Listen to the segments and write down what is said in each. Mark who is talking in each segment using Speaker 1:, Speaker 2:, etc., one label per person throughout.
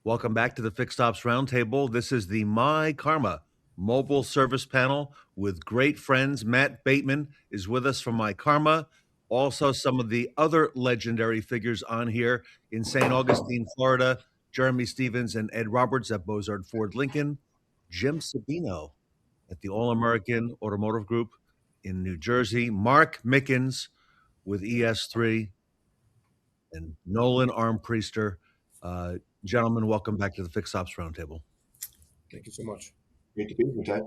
Speaker 1: Welcome back to the Fixed Ops Roundtable. This is the myKaarma mobile service panel with great friends. Matt Bateman is with us from myKaarma. Also, some of the other legendary figures on here in St. Augustine, Florida, Jeremy Stevens and Ed Roberts at Bozard Ford Lincoln, Jim Sabino at the All American Automotive Group in New Jersey, Mark Mickens with ES3, and Nolan Armpriester. Gentlemen, welcome back to the Fixed Ops Roundtable.
Speaker 2: Thank you so much.
Speaker 3: Great to be here, Ted.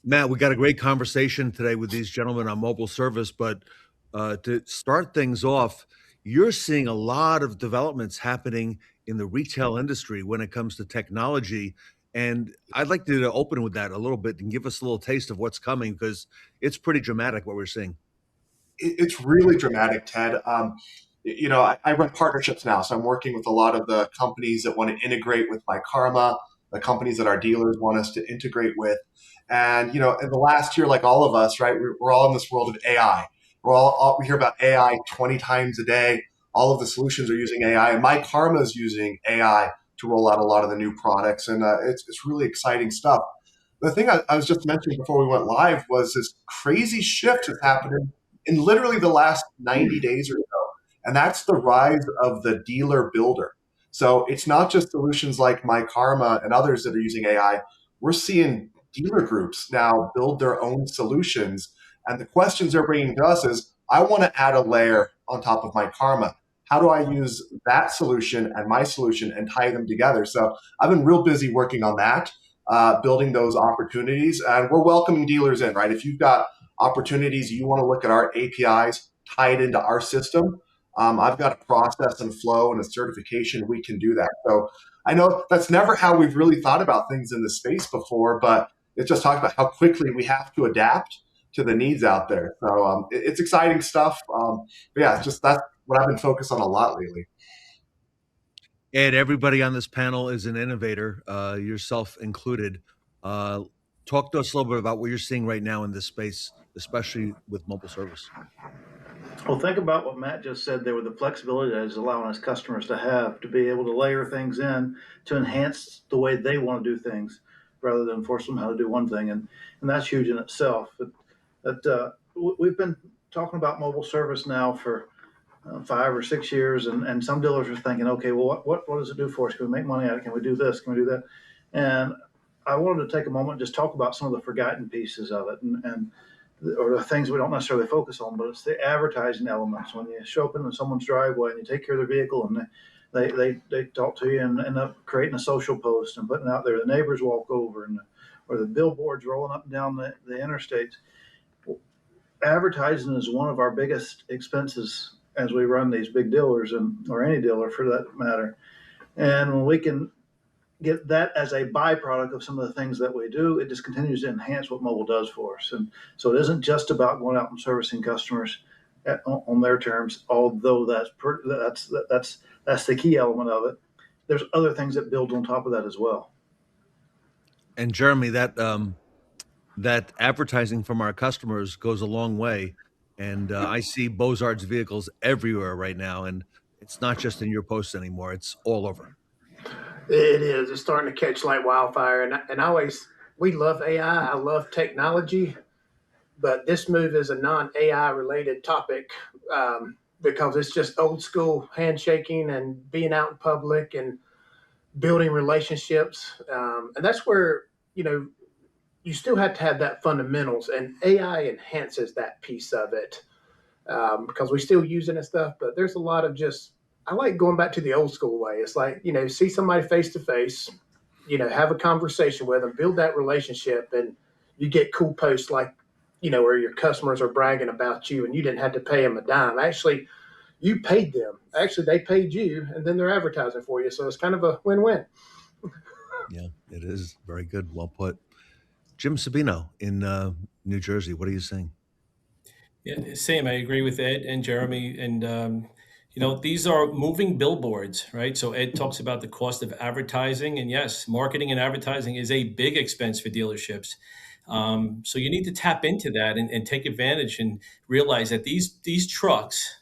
Speaker 1: Matt, we got a great conversation today with these gentlemen on mobile service, but to start things off, you're seeing a lot of developments happening in the retail industry when it comes to technology. And I'd like to open with that a little bit and give us a little taste of what's coming, because it's pretty dramatic what we're seeing.
Speaker 3: It's really dramatic, Ted. I run partnerships now, so I'm working with a lot of the companies that want to integrate with myKaarma, the companies that our dealers want us to integrate with. And, in the last year, like all of us, right, we're all in this world of AI. We hear about AI 20 times a day. All of the solutions are using AI, and myKaarma is using AI to roll out a lot of the new products. And it's really exciting stuff. The thing I was just mentioning before we went live was this crazy shift that's happening in literally the last 90 days or so. And that's the rise of the dealer builder. So it's not just solutions like myKaarma and others that are using AI. We're seeing dealer groups now build their own solutions. And the questions they're bringing to us is, I want to add a layer on top of myKaarma. How do I use that solution and my solution and tie them together? So I've been real busy working on that, building those opportunities. And we're welcoming dealers in, right? If you've got opportunities, you want to look at our APIs, tie it into our system. I've got a process and flow and a certification. We can do that. So I know that's never how we've really thought about things in this space before, but it's just talking about how quickly we have to adapt to the needs out there. So it's exciting stuff. But yeah, it's just that's what I've been focused on a lot lately.
Speaker 1: Ed, everybody on this panel is an innovator, yourself included. Talk to us a little bit about what you're seeing right now in this space, especially with mobile service.
Speaker 4: Well, think about what Matt just said there with the flexibility that is allowing us customers to have to be able to layer things in to enhance the way they want to do things rather than force them how to do one thing. And that's huge in itself. We've been talking about mobile service now for 5 or 6 years, and some dealers are thinking, okay, well, what does it do for us? Can we make money out of it? Can we do this? Can we do that? And I wanted to take a moment and just talk about some of the forgotten pieces of it or the things we don't necessarily focus on, but it's the advertising elements. When you show up in someone's driveway and you take care of their vehicle and they talk to you and end up creating a social post and putting it out there, the neighbors walk over or the billboards rolling up and down the interstates. Advertising is one of our biggest expenses as we run these big dealers or any dealer for that matter. And when we can get that as a byproduct of some of the things that we do, it just continues to enhance what mobile does for us. And so it isn't just about going out and servicing customers on their terms, although that's the key element of it. There's other things that build on top of that as well.
Speaker 1: And Jeremy, that advertising from our customers goes a long way. And I see Bozard's vehicles everywhere right now, and it's not just in your posts anymore; it's all over.
Speaker 2: It is. It's starting to catch like wildfire. And we love AI. I love technology, but this move is a non-AI related topic because it's just old school handshaking and being out in public and building relationships. And that's where, you still have to have that fundamentals, and AI enhances that piece of it because we still use it and stuff, but there's a lot of I like going back to the old school way. It's like, see somebody face to face, have a conversation with them, build that relationship, and you get cool posts like, where your customers are bragging about you and you didn't have to pay them a dime. Actually, you paid them. Actually, they paid you, and then they're advertising for you. So it's kind of a win-win.
Speaker 1: Yeah, it is. Very good. Well put. Jim Sabino in New Jersey, what are you saying?
Speaker 5: Yeah, same. I agree with Ed and Jeremy. And, these are moving billboards, right? So Ed talks about the cost of advertising. And yes, marketing and advertising is a big expense for dealerships. So you need to tap into that and take advantage and realize that these trucks.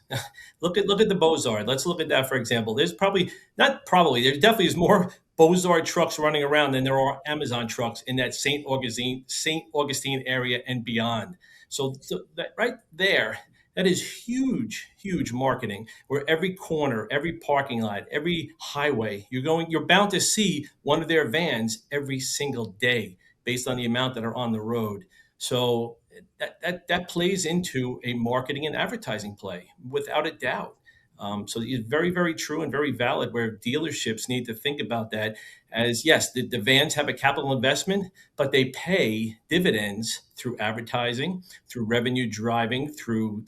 Speaker 5: Look at the Bozard. Let's look at that for example. There's probably not probably there definitely is more Bozard trucks running around than there are Amazon trucks in that St. Augustine area and beyond. So that right there, that is huge marketing. Where every corner, every parking lot, every highway, you're bound to see one of their vans every single day, based on the amount that are on the road. So that plays into a marketing and advertising play without a doubt. So it's very true and very valid where dealerships need to think about that as yes, the vans have a capital investment, but they pay dividends through advertising, through revenue driving, through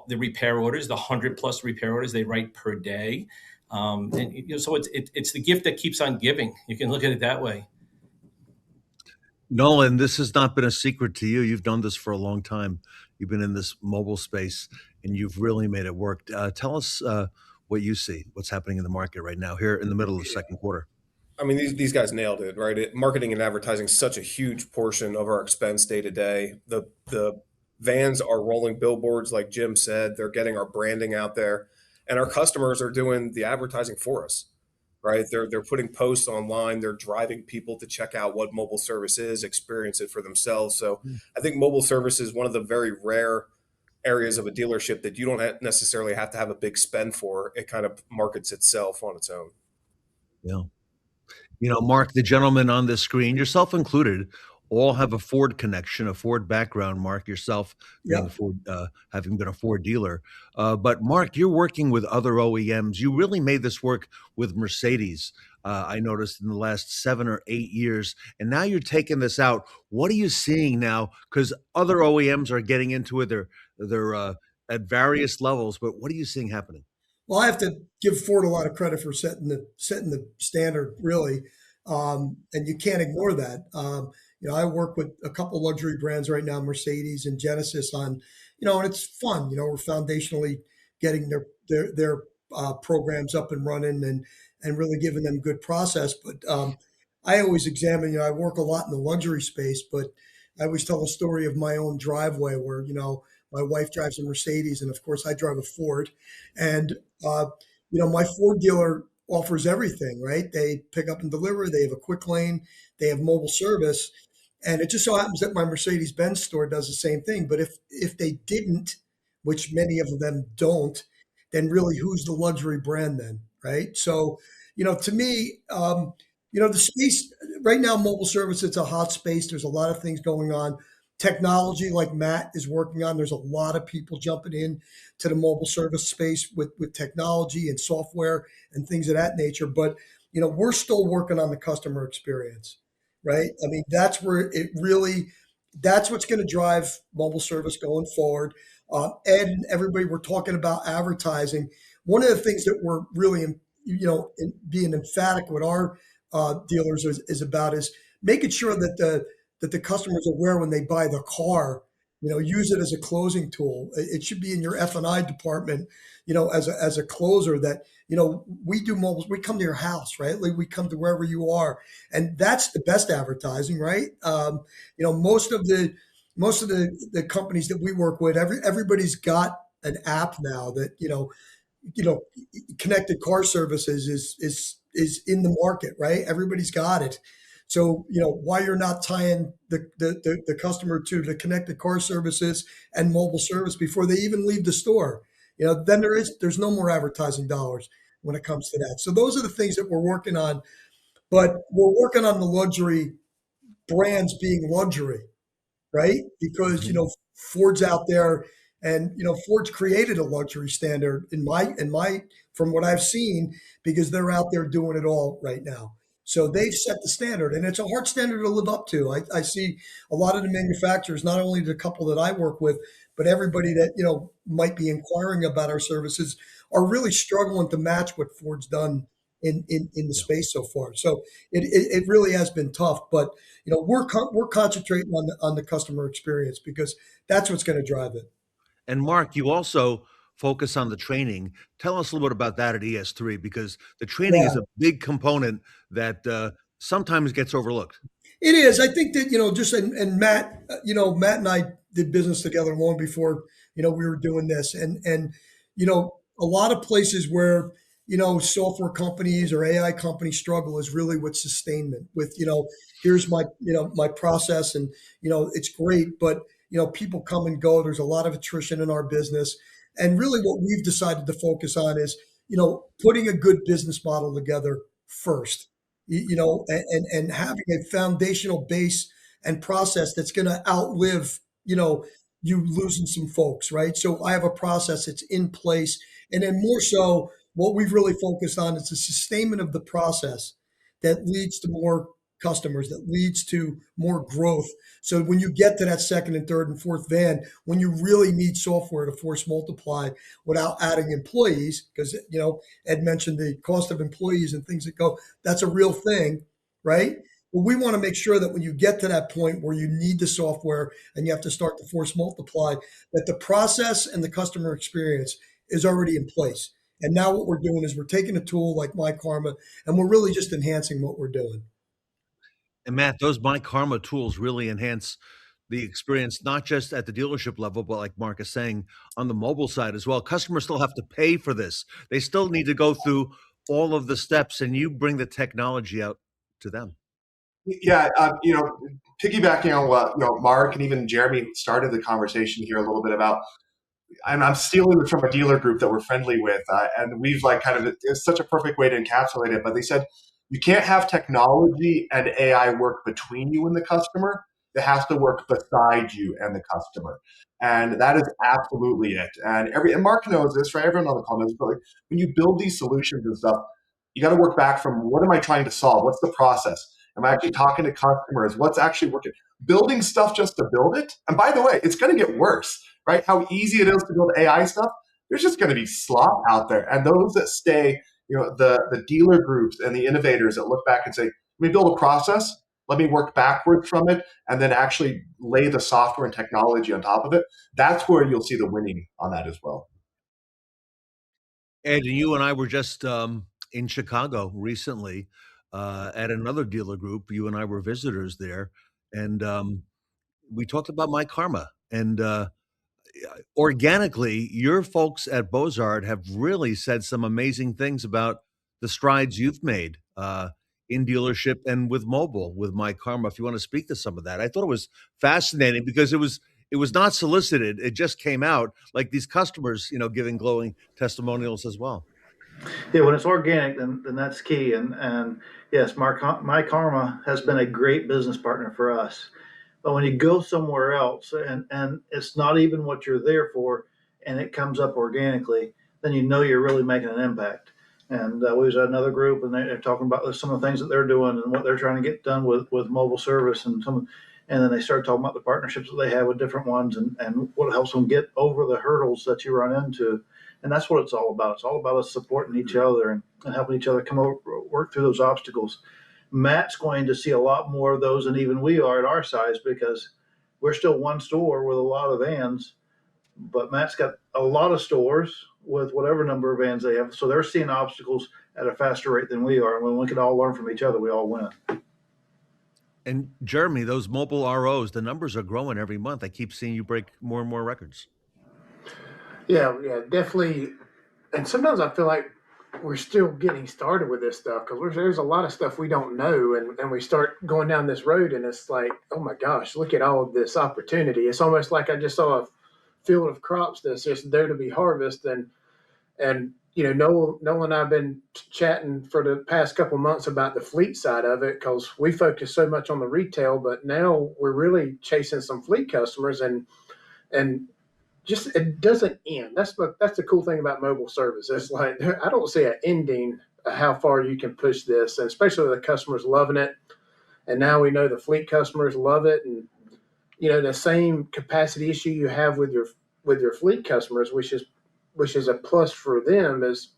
Speaker 5: the repair orders, the 100+ repair orders they write per day. So it's the gift that keeps on giving. You can look at it that way.
Speaker 1: Nolan, this has not been a secret to you. You've done this for a long time. You've been in this mobile space, and you've really made it work. Tell us what you see, what's happening in the market right now, here in the middle of the second quarter.
Speaker 6: I mean, these guys nailed it, right? Marketing and advertising is such a huge portion of our expense day to day. The vans are rolling billboards, like Jim said. They're getting our branding out there, and our customers are doing the advertising for us, right? They're putting posts online. They're driving people to check out what mobile service is, experience it for themselves. So I think mobile service is one of the very rare areas of a dealership that you don't necessarily have to have a big spend for. It kind of markets itself on its own.
Speaker 1: Yeah. Mark, the gentleman on this screen, yourself included, all have a Ford connection, a Ford background. Mark, yourself being
Speaker 7: Yeah.
Speaker 1: Ford, having been a Ford dealer. But Mark, you're working with other OEMs. You really made this work with Mercedes. I noticed in the last 7 or 8 years, and now you're taking this out. What are you seeing now? Because other OEMs are getting into it. They're at various levels. But what are you seeing happening?
Speaker 7: Well, I have to give Ford a lot of credit for setting the standard, really, and you can't ignore that. I work with a couple luxury brands right now, Mercedes and Genesis, on, and it's fun. We're foundationally getting their programs up and running and really giving them good process. But I always examine. I work a lot in the luxury space, but I always tell a story of my own driveway where my wife drives a Mercedes, and of course I drive a Ford, and uh, my Ford dealer offers everything, right? They pick up and deliver. They have a quick lane. They have mobile service, and it just so happens that my Mercedes Benz store does the same thing. But if they didn't, which many of them don't, then really who's the luxury brand then, right? So, to me, the space right now, mobile service, it's a hot space. There's a lot of things going on. Technology, like Matt is working on, there's a lot of people jumping in to the mobile service space with technology and software and things of that nature. But we're still working on the customer experience, right? I mean, that's what's going to drive mobile service going forward. Ed and everybody, we're talking about advertising. One of the things that we're really, being emphatic with our dealers is making sure that the customer's aware when they buy the car. Use it as a closing tool. It should be in your F&I department, as a closer, that we do mobile. We come to your house, right? Like, we come to wherever you are, and that's the best advertising, right? Most of the companies that we work with, everybody's got an app now that you know, connected car services is in the market, right? Everybody's got it. So, why you're not tying the customer to the connected car services and mobile service before they even leave the store, then there's no more advertising dollars when it comes to that. So those are the things that we're working on, but we're working on the luxury brands being luxury, right? Because Ford's out there, and Ford's created a luxury standard in my from what I've seen, because they're out there doing it all right now. So they've set the standard, and it's a hard standard to live up to. I see a lot of the manufacturers, not only the couple that I work with, but everybody that might be inquiring about our services, are really struggling to match what Ford's done in the space so far. So it really has been tough, but we're concentrating on the customer experience, because that's what's going to drive it.
Speaker 1: And Mark, you also focus on the training. Tell us a little bit about that at ES3, because the training
Speaker 7: Yeah.
Speaker 1: is a big component that sometimes gets overlooked.
Speaker 7: It is. I think that, just, and Matt, Matt and I did business together long before, we were doing this. And, a lot of places where, software companies or AI companies struggle is really with sustainment, with, here's my, my process, and, it's great, but, people come and go. There's a lot of attrition in our business. And really what we've decided to focus on is, putting a good business model together first, and having a foundational base and process that's going to outlive, you losing some folks, right? So I have a process that's in place. And then more so, what we've really focused on is the sustainment of the process that leads to more customers, that leads to more growth. So when you get to that second and third and fourth van, when you really need software to force multiply without adding employees, because, Ed mentioned the cost of employees and things that go, that's a real thing, right? But we want to make sure that when you get to that point where you need the software and you have to start to force multiply, that the process and the customer experience is already in place. And now what we're doing is we're taking a tool like myKaarma and we're really just enhancing what we're doing.
Speaker 1: And Matt, those myKaarma tools really enhance the experience, not just at the dealership level, but like Mark is saying, on the mobile side as well. Customers still have to pay for this. They still need to go through all of the steps, and you bring the technology out to them.
Speaker 3: Yeah, piggybacking on what Mark and even Jeremy started the conversation here a little bit about, and I'm stealing this from a dealer group that we're friendly with, and we've like kind of, it's such a perfect way to encapsulate it. But they said you can't have technology and AI work between you and the customer. It has to work beside you and the customer, and that is absolutely it. And Mark knows this, right? Everyone on the call knows, but like when you build these solutions and stuff, you got to work back from what am I trying to solve? What's the process? Am I actually talking to customers? What's actually working? Building stuff just to build it. And by the way, it's going to get worse, right? How easy it is to build AI stuff. There's just going to be slop out there. And those that stay, the dealer groups and the innovators that look back and say, let me build a process, let me work backwards from it, and then actually lay the software and technology on top of it. That's where you'll see the winning on that as well.
Speaker 1: Ed, you and I were just in Chicago recently at another dealer group. You and I were visitors there, and we talked about myKaarma. And organically, your folks at Bozard have really said some amazing things about the strides you've made in dealership and with mobile with myKaarma. If you want to speak to some of that, I thought it was fascinating because it was not solicited. It just came out like these customers, giving glowing testimonials as well.
Speaker 4: Yeah, when it's organic, then that's key. And yes, myKaarma has been a great business partner for us. But when you go somewhere else and it's not even what you're there for, and it comes up organically, then you're really making an impact. And we was at another group, and they're talking about some of the things that they're doing and what they're trying to get done with mobile service and then they started talking about the partnerships that they have with different ones and what helps them get over the hurdles that you run into. And that's what it's all about. It's all about us supporting each other and helping each other work through those obstacles. Matt's going to see a lot more of those than even we are at our size because we're still one store with a lot of vans, but Matt's got a lot of stores with whatever number of vans they have. So they're seeing obstacles at a faster rate than we are. And when we can all learn from each other, we all win.
Speaker 1: And Jeremy, those mobile ROs, the numbers are growing every month. I keep seeing you break more and more records.
Speaker 2: Yeah, definitely. And sometimes I feel like we're still getting started with this stuff because there's a lot of stuff we don't know, and we start going down this road, and it's like, oh my gosh, look at all of this opportunity. It's almost like I just saw a field of crops that's just there to be harvested, and Nolan and I've been chatting for the past couple months about the fleet side of it because we focus so much on the retail, but now we're really chasing some fleet customers, and just it doesn't end. That's the cool thing about mobile service. It's like I don't see an ending of how far you can push this, and especially the customers loving it. And now we know the fleet customers love it, and the same capacity issue you have with your fleet customers, which is a plus for them, is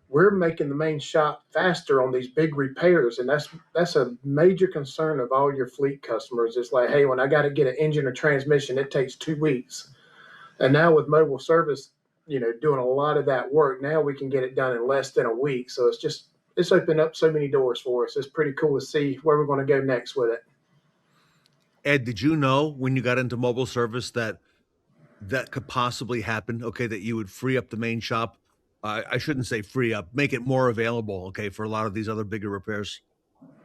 Speaker 2: we're making the main shop faster on these big repairs, and that's a major concern of all your fleet customers. It's like, hey, when I got to get an engine or transmission, it takes 2 weeks. And now with mobile service, doing a lot of that work, now we can get it done in less than a week. So it's opened up so many doors for us. It's pretty cool to see where we're going to go next with it.
Speaker 1: Ed, did you know when you got into mobile service that that could possibly happen? Okay, that you would free up the main shop. I shouldn't say free up, make it more available. Okay, for a lot of these other bigger repairs.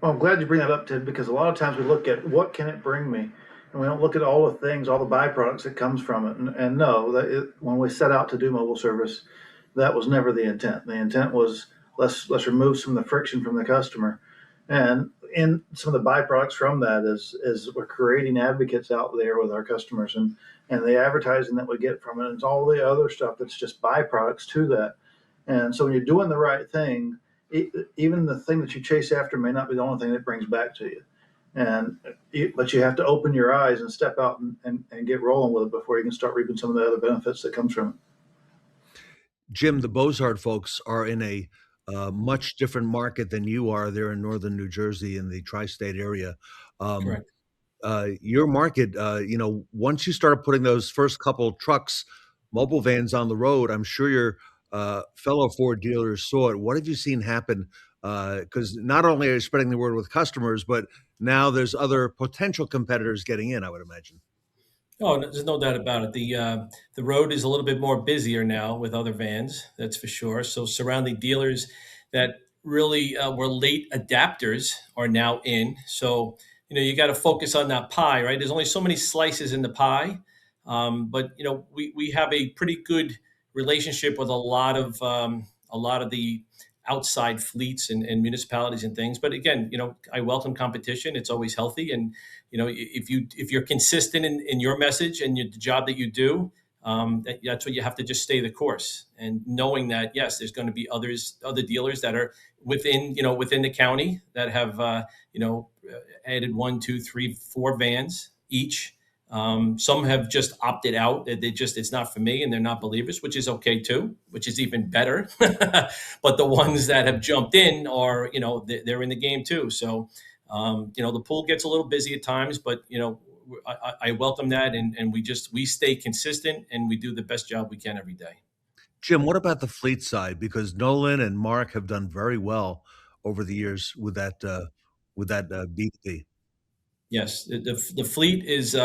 Speaker 4: Well, I'm glad you bring that up, Ted, because a lot of times we look at what can it bring me, and we don't look at all the things, all the byproducts that comes from it. And no, when we set out to do mobile service, that was never the intent. The intent was let's remove some of the friction from the customer, and in some of the byproducts from that is we're creating advocates out there with our customers, and the advertising that we get from it, and all the other stuff that's just byproducts to that. And so when you're doing the right thing, even the thing that you chase after may not be the only thing that brings back to you. But you have to open your eyes and step out and get rolling with it before you can start reaping some of the other benefits that comes from it.
Speaker 1: Jim, the Bozard folks are in a much different market than you are. They're in northern New Jersey in the tri-state area. Um,
Speaker 5: Correct.
Speaker 1: your market, once you started putting those first couple trucks, mobile vans on the road, I'm sure your fellow Ford dealers saw it. What have you seen happen? Because not only are you spreading the word with customers, but now there's other potential competitors getting in, I would imagine.
Speaker 5: Oh, there's no doubt about it. The road is a little bit more busier now with other vans, that's for sure. So surrounding dealers that really were late adapters are now in. So you got to focus on that pie, right? There's only so many slices in the pie, but we have a pretty good relationship with a lot of the outside fleets and municipalities and things. But again, I welcome competition. It's always healthy, and if you're consistent in your message and the job that you do, that's what you have to just stay the course. And knowing that, yes, there's going to be other dealers that are within the county that have added 1, 2, 3, 4 vans each. Some have just opted out. It's not for me, and they're not believers, which is okay too, which is even better. But the ones that have jumped in are, they're in the game too. So, the pool gets a little busy at times, but I welcome that, and we stay consistent and we do the best job we can every day.
Speaker 1: Jim, what about the fleet side? Because Nolan and Mark have done very well over the years with that B2B.
Speaker 5: Yes, the fleet is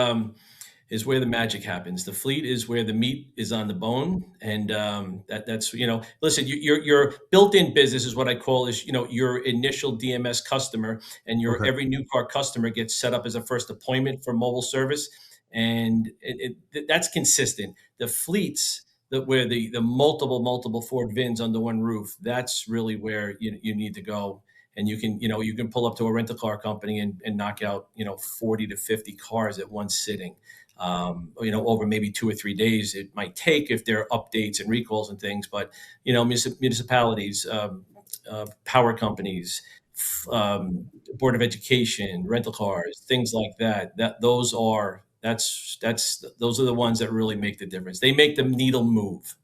Speaker 5: where the magic happens. The fleet is where the meat is on the bone, and that's Listen, your built-in business is what I call is your initial DMS customer, and your
Speaker 1: Okay.
Speaker 5: every new car customer gets set up as a first appointment for mobile service, and that's consistent. The fleets where the multiple Ford VINs under one roof, that's really where you need to go, and you can pull up to a rental car company and knock out 40 to 50 cars at one sitting. Over maybe 2 or 3 days it might take if there are updates and recalls and things. But municipalities, power companies, board of education, rental cars, things like that. Those are the ones that really make the difference. They make the needle move.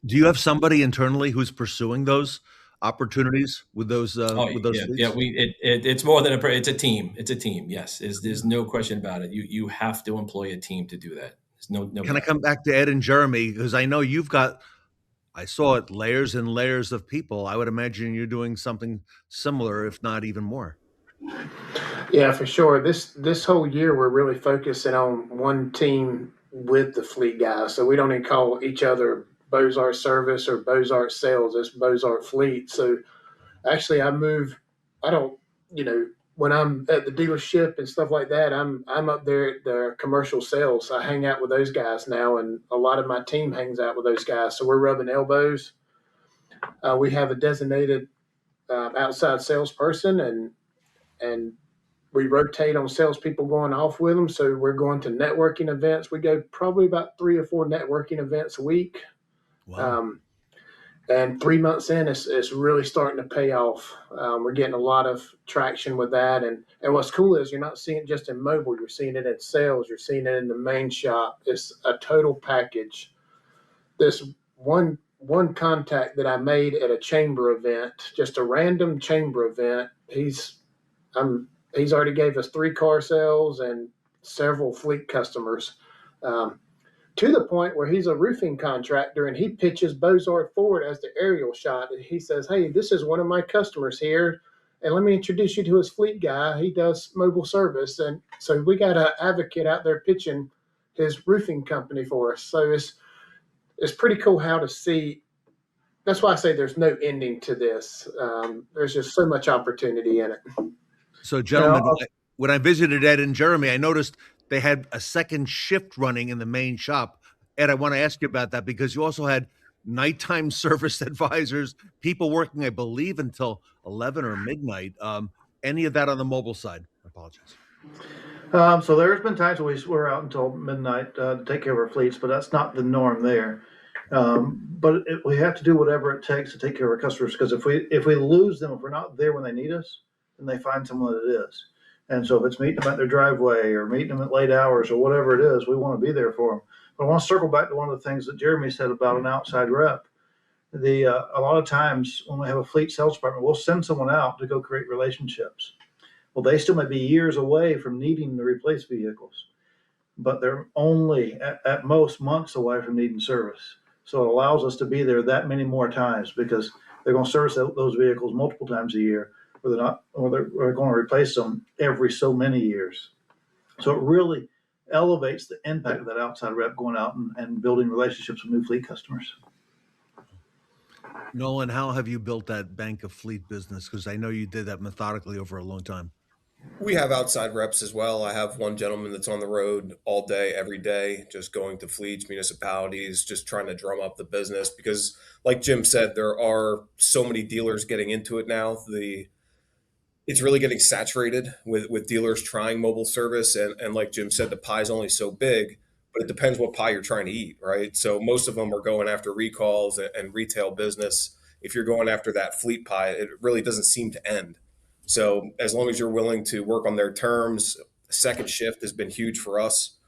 Speaker 1: Do you have somebody internally who's pursuing those opportunities
Speaker 5: Oh
Speaker 1: with those
Speaker 5: yeah,
Speaker 1: fleets?
Speaker 5: it's more than it's a team. It's a team. Yes, there's no question about it. You have to employ a team to do that. There's no
Speaker 1: Can I
Speaker 5: doubt.
Speaker 1: come back to Ed and Jeremy? Because I know you've got, I saw it, layers and layers of people. I would imagine you're doing something similar, if not even more.
Speaker 2: Yeah, for sure. This whole year we're really focusing on one team with the fleet guys. So we don't even call each other Bozart Service or Bozart Sales. It's Bozart Fleet. So actually, I don't. When I'm at the dealership and stuff like that, I'm up there at the commercial sales. I hang out with those guys now, and a lot of my team hangs out with those guys. So we're rubbing elbows. We have a designated outside salesperson, and we rotate on salespeople going off with them. So we're going to networking events. We go probably about 3 or 4 networking events a week.
Speaker 1: Wow.
Speaker 2: Um, and 3 months in, it's really starting to pay off. We're getting a lot of traction with that. And what's cool is you're not seeing it just in mobile. You're seeing it in sales. You're seeing it in the main shop. It's a total package. This one contact that I made at a chamber event, just a random chamber event. He's already gave us 3 car sales and several fleet customers. Um, to the point where he's a roofing contractor and he pitches Bozard Ford as the aerial shot. And he says, "Hey, this is one of my customers here, and let me introduce you to his fleet guy. He does mobile service. And so we got an advocate out there pitching his roofing company for us. So it's pretty cool how to see. That's why I say there's no ending to this. There's just so much opportunity in it.
Speaker 1: So,
Speaker 2: And
Speaker 1: gentlemen, when I visited Ed and Jeremy, I noticed they had a second shift running in the main shop. Ed, I want to ask you about that because you also had nighttime service advisors, people working, I believe, until 11 or midnight. Any of that on the mobile side? I apologize.
Speaker 4: So there's been times when we're out until midnight to take care of our fleets, but that's not the norm there. We have to do whatever it takes to take care of our customers, because if we lose them, if we're not there when they need us, then they find someone that it is. And so if it's meeting them at their driveway or meeting them at late hours or whatever it is, we want to be there for them. But I want to circle back to one of the things that Jeremy said about an outside rep. A lot of times when we have a fleet sales department, we'll send someone out to go create relationships. Well, they still may be years away from needing to replace vehicles, but they're only at most months away from needing service. So it allows us to be there that many more times, because they're going to service those vehicles multiple times a year, or they're going to replace them every so many years. So it really elevates the impact of that outside rep going out and building relationships with new fleet customers.
Speaker 1: Nolan, how have you built that bank of fleet business? Because I know you did that methodically over a long time.
Speaker 6: We have outside reps as well. I have one gentleman that's on the road all day, every day, just going to fleets, municipalities, just trying to drum up the business. Because, like Jim said, there are so many dealers getting into it now. It's really getting saturated with dealers trying mobile service. And like Jim said, the pie's only so big, but it depends what pie you're trying to eat, right? So most of them are going after recalls and retail business. If you're going after that fleet pie, it really doesn't seem to end. So as long as you're willing to work on their terms, second shift has been huge for us.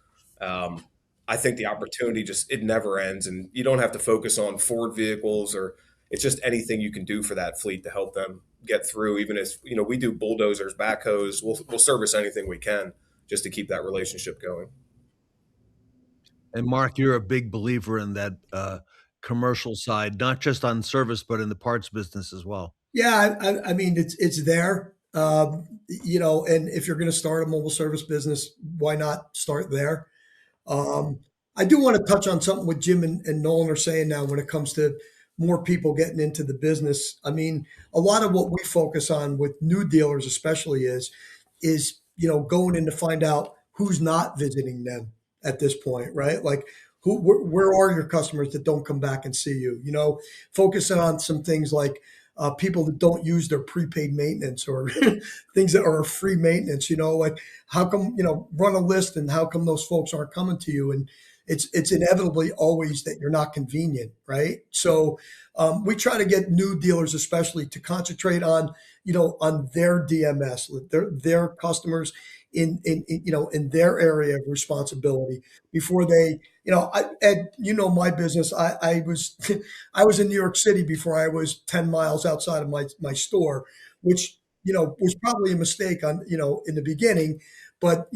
Speaker 6: I think the opportunity it never ends, and you don't have to focus on Ford vehicles, or it's just anything you can do for that fleet to help them get through. Even if, we do bulldozers, backhoes, we'll service anything we can just to keep that relationship going.
Speaker 1: And Mark, you're a big believer in that commercial side, not just on service, but in the parts business as well.
Speaker 7: Yeah, I mean, it's there, and if you're going to start a mobile service business, why not start there? I do want to touch on something what Jim and Nolan are saying now when it comes to more people getting into the business. I mean, a lot of what we focus on with new dealers, especially, is going in to find out who's not visiting them at this point, right? Like, where are your customers that don't come back and see you? Focusing on some things like people that don't use their prepaid maintenance, or things that are free maintenance, like how come, run a list, and how come those folks aren't coming to you? And it's inevitably always that you're not convenient, right? So we try to get new dealers, especially, to concentrate on, on their DMS, their customers in their area of responsibility before they, Ed, my business. I was I was in New York City before I was 10 miles outside of my store, which was probably a mistake in the beginning. But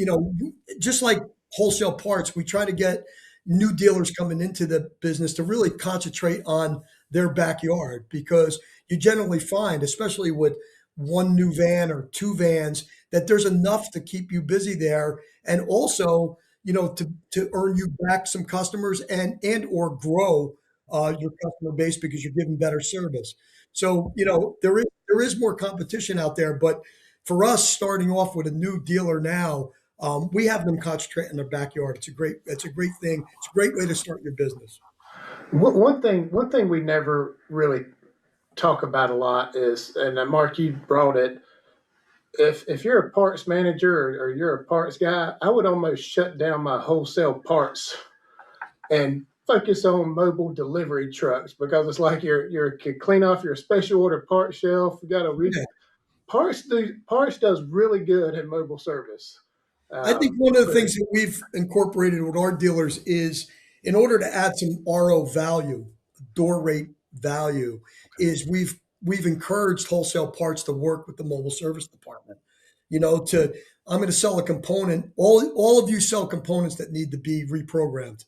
Speaker 7: just like wholesale parts, we try to get new dealers coming into the business to really concentrate on their backyard, because you generally find, especially with one new van or two vans, that there's enough to keep you busy there, and also to earn you back some customers and or grow your customer base, because you're giving better service. So there is more competition out there, but for us, starting off with a new dealer now, we have them concentrate in their backyard. It's a great thing. It's a great way to start your business.
Speaker 2: One thing we never really talk about a lot is, and Mark, you brought it. If you're a parts manager, or you're a parts guy, I would almost shut down my wholesale parts and focus on mobile delivery trucks, because it's like you clean off your special order part shelf. You got to read. Parts does really good in mobile service.
Speaker 7: I think one of the things that we've incorporated with our dealers is, in order to add some RO value, door rate value, is we've encouraged wholesale parts to work with the mobile service department. I'm going to sell a component. All of you sell components that need to be reprogrammed.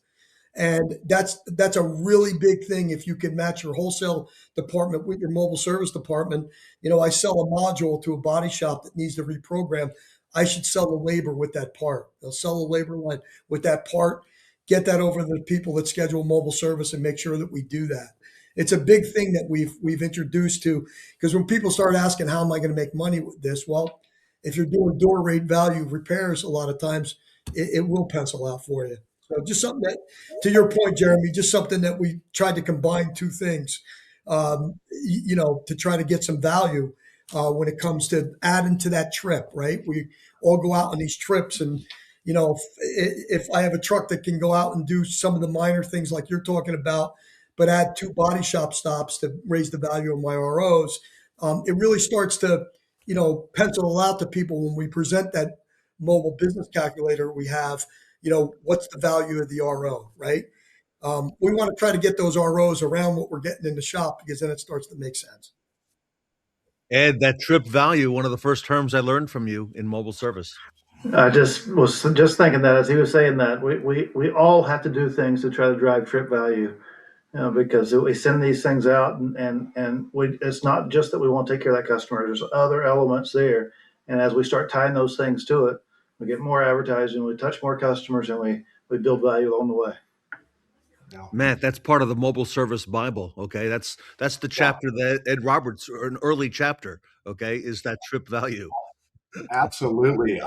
Speaker 7: And that's a really big thing if you can match your wholesale department with your mobile service department. I sell a module to a body shop that needs to reprogram. I should sell the labor with that part. They'll sell the labor line with that part, get that over to the people that schedule mobile service and make sure that we do that. It's a big thing that we've introduced to, because when people start asking, how am I going to make money with this? Well, if you're doing door rate value repairs, a lot of times it will pencil out for you. So just something that, to your point, Jeremy, just something that we tried to combine two things, to try to get some value when it comes to adding to that trip, right? We all go out on these trips, and if I have a truck that can go out and do some of the minor things like you're talking about, but add 2 body shop stops to raise the value of my ROs, it really starts to, pencil out to people when we present that mobile business calculator we have, what's the value of the RO, right? We want to try to get those ROs around what we're getting in the shop, because then it starts to make sense.
Speaker 1: Ed, that trip value, one of the first terms I learned from you in mobile service.
Speaker 4: I just was just thinking that as he was saying that we all have to do things to try to drive trip value, because we send these things out, and it's not just that we want to take care of that customer. There's other elements there, and as we start tying those things to it, we get more advertising, we touch more customers, and we build value along the way.
Speaker 1: Matt, that's part of the mobile service Bible. Okay, that's the chapter that Ed Roberts, or an early chapter. Okay, is that trip value.
Speaker 3: Absolutely.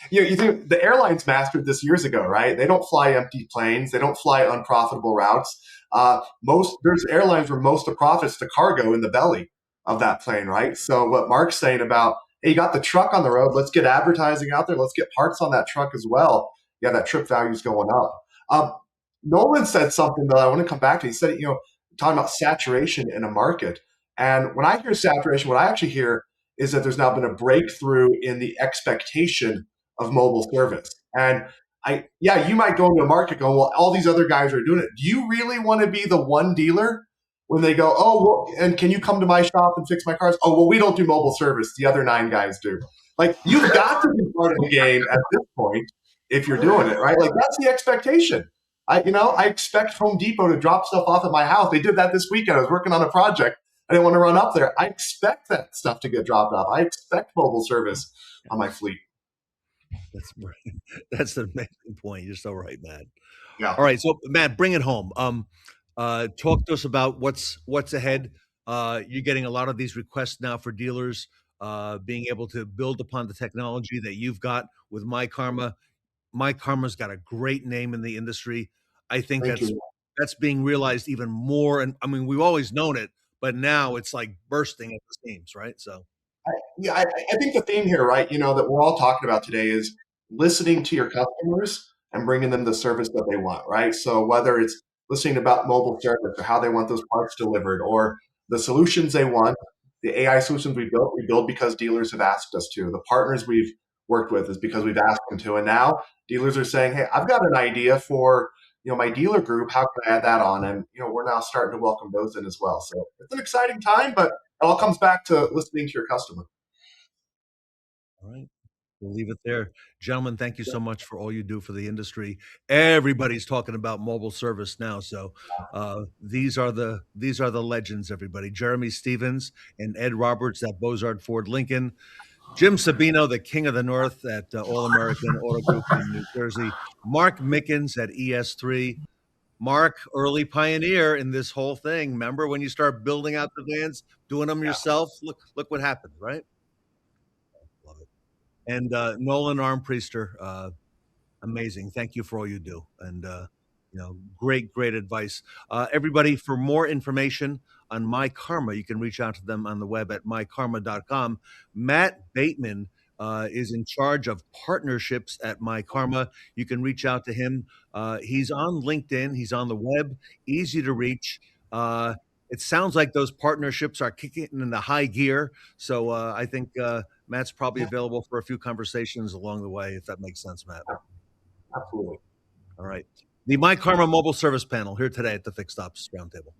Speaker 3: You think the airlines mastered this years ago, right? They don't fly empty planes. They don't fly unprofitable routes. There's airlines where most of the profits to cargo in the belly of that plane, right? So what Mark's saying about, hey, you got the truck on the road, let's get advertising out there, let's get parts on that truck as well. Yeah, that trip value is going up. Nolan said something that I want to come back to. He said, talking about saturation in a market. And when I hear saturation, what I actually hear is that there's now been a breakthrough in the expectation of mobile service. And you might go into a market going, well, all these other guys are doing it. Do you really want to be the one dealer when they go, oh, well, and can you come to my shop and fix my cars? Oh, well, we don't do mobile service. The other 9 guys do. Like, you've got to be part of the game at this point if you're doing it, right? Like, that's the expectation. I expect Home Depot to drop stuff off at my house. They did that this weekend. I was working on a project. I didn't want to run up there. I expect that stuff to get dropped off. I expect mobile service on my fleet.
Speaker 1: That's an amazing point. You're so right, Matt.
Speaker 3: Yeah.
Speaker 1: All right, so Matt, bring it home. Talk to us about what's ahead. You're getting a lot of these requests now for dealers being able to build upon the technology that you've got with myKaarma. myKaarma's got a great name in the industry. I think that's being realized even more. And I mean, we've always known it, but now it's like bursting at the seams, right? So,
Speaker 3: I think the theme here, right, that we're all talking about today is listening to your customers and bringing them the service that they want, right? So whether it's listening about mobile service or how they want those parts delivered, or the solutions they want, the AI solutions we build because dealers have asked us to. The partners we've worked with is because we've asked them to. And now dealers are saying, hey, I've got an idea for my dealer group. How can I add that on? And we're now starting to welcome those in as well. So it's an exciting time, but it all comes back to listening to your customer.
Speaker 1: All right. We'll leave it there. Gentlemen, thank you so much for all you do for the industry. Everybody's talking about mobile service now. So these are the legends, everybody. Jeremy Stevens and Ed Roberts at Bozard Ford Lincoln. Jim Sabino, the king of the north at All American Auto Group in New Jersey. Mark Mickens at ES3. Mark, early pioneer in this whole thing. Remember when you start building out the vans, doing them yourself? Look what happened, right? Love it. And Nolan Armpriester, amazing. Thank you for all you do. And great advice. Everybody, for more information on myKaarma, you can reach out to them on the web at myKaarma.com. Matt Bateman is in charge of partnerships at myKaarma. You can reach out to him. He's on LinkedIn. He's on the web. Easy to reach. It sounds like those partnerships are kicking into high gear. So I think Matt's probably available for a few conversations along the way, if that makes sense, Matt.
Speaker 3: Absolutely.
Speaker 1: All right. The myKaarma Mobile Service Panel here today at the Fixed Ops Roundtable.